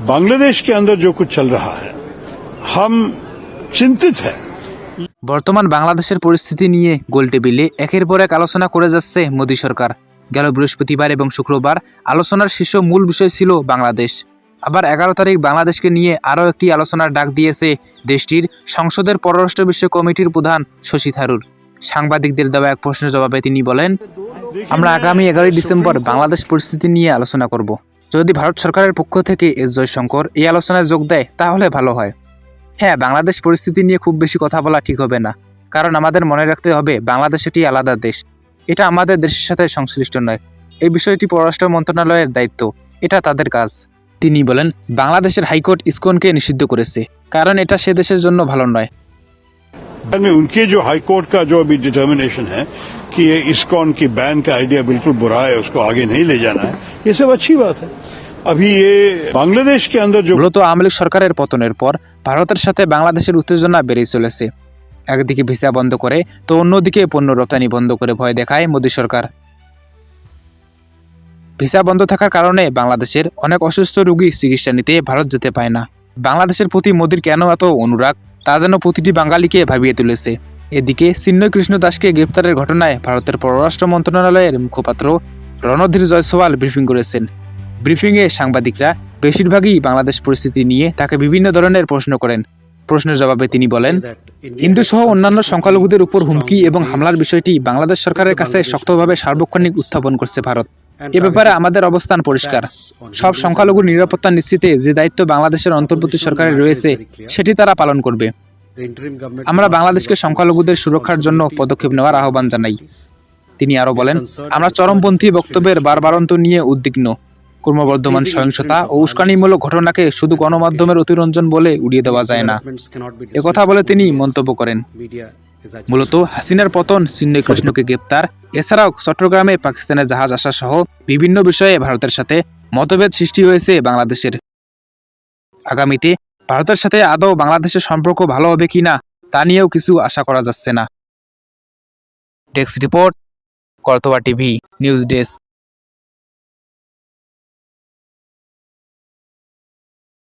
बांग्लादेश के अंदर जो कुछ चल रहा है हम चिंतित हैं। বর্তমান বাংলাদেশের পরিস্থিতি নিয়ে গোলটেবিলে একের পর এক আলোচনা করে যাচ্ছে মোদী সরকার। গেল বৃহস্পতিবার এবং শুক্রবার আলোচনার শীর্ষ মূল বিষয় ছিল বাংলাদেশ। আবার 11 তারিখ বাংলাদেশকে নিয়ে আরও একটি আলোচনার ডাক দিয়েছে দেশটির সংসদের পররাষ্ট্র বিষয়ক কমিটির প্রধান শশী থারুর। সাংবাদিকদের দেওয়া এক প্রশ্নের জবাবে তিনি বলেন, আমরা আগামী 11 ডিসেম্বর বাংলাদেশ পরিস্থিতি নিয়ে আলোচনা করব। যদি ভারত সরকারের পক্ষ থেকে এস জয়শঙ্কর এই আলোচনায় যোগ দেয় তাহলে ভালো হয়। হ্যাঁ, বাংলাদেশ পরিস্থিতি নিয়ে খুব বেশি কথা বলা ঠিক হবে না, কারণ আমাদের মনে রাখতে হবে বাংলাদেশ একটি আলাদা দেশ। এটা আমাদের দেশের সাথে সংশ্লিষ্ট নয়। এই বিষয়টি পররাষ্ট্র মন্ত্রণালয়ের দায়িত্ব, এটা তাদের কাজ। তিনি বলেন, বাংলাদেশের হাইকোর্ট ইসকনকে নিষিদ্ধ করেছে, কারণ এটা সে দেশের জন্য ভালো নয়। उनके जो हाईकोर्ट का जो अभी डिटर्मिनेशन है कि ये इस्कॉन की बैन का आइडिया बिल्कुल बुरा है, उसको आगे नहीं ले जाना है, ये सब अच्छी बात है। अभी ये बांग्लादेश के अंदर जो মূলত আওয়ামী লীগ সরকারের পতনের পর ভারতের সাথে বাংলাদেশের উত্তেজনা বেড়েই চলেছে। একদিকে ভিসা বন্ধ করে তো অন্যদিকে পণ্য রপ্তানি বন্ধ করে ভয় দেখায় মোদী সরকার। ভিসা বন্ধ থাকার কারণে বাংলাদেশের অনেক অসুস্থ রোগী চিকিৎসা নিতে ভারত যেতে পায় না। বাংলাদেশের প্রতি মোদীর কেন এত অনুরাগ তা যেন প্রতিটি বাঙালিকে ভাবিয়ে তুলেছে। এদিকে চিন্ময় কৃষ্ণ দাসকে গ্রেপ্তারের ঘটনায় ভারতের পররাষ্ট্র মন্ত্রণালয়ের মুখপাত্র রণধীর জয়সওয়াল ব্রিফিং করেছেন। ব্রিফিংয়ে সাংবাদিকরা বেশিরভাগই বাংলাদেশ পরিস্থিতি নিয়ে তাকে বিভিন্ন ধরনের প্রশ্ন করেন। প্রশ্নের জবাবে তিনি বলেন, হিন্দু সহ অন্যান্য সংখ্যালঘুদের উপর হুমকি এবং হামলার বিষয়টি বাংলাদেশ সরকারের কাছে শক্তভাবে সার্বক্ষণিক উত্থাপন করছে ভারত। এ ব্যাপারে আমাদের অবস্থান পরিষ্কার। সব সংখ্যালঘুর নিরাপত্তা নিশ্চিতে যে দায়িত্ব বাংলাদেশের অন্তর্বর্তী সরকারের রয়েছে সেটি তারা পালন করবে। আমরা বাংলাদেশকে সংখ্যালঘুদের সুরক্ষার জন্য পদক্ষেপ নেওয়ার আহ্বান জানাই। তিনি আরও বলেন, আমরা চরমপন্থী বক্তব্যের বারবারন্ত নিয়ে উদ্বিগ্ন। ক্রমবর্ধমান সহিংসতা ও উস্কানিমূলক ঘটনাকে শুধু গণমাধ্যমের অতিরঞ্জন বলে উড়িয়ে দেওয়া যায় না, একথা বলে তিনি মন্তব্য করেন। মূলত হাসিনার পতন, চিন্ময় কৃষ্ণকে গ্রেপ্তার, এছাড়াও চট্টগ্রামে পাকিস্তানের জাহাজ আসা সহ বিভিন্ন বিষয়ে ভারতের সাথে মতভেদ সৃষ্টি হয়েছে বাংলাদেশের। আগামীতে ভারতের সাথে আদৌ বাংলাদেশের সম্পর্ক ভালো হবে কিনা তা নিয়েও কিছু আশা করা যাচ্ছে না। Desk report, Karatoya TV news desk.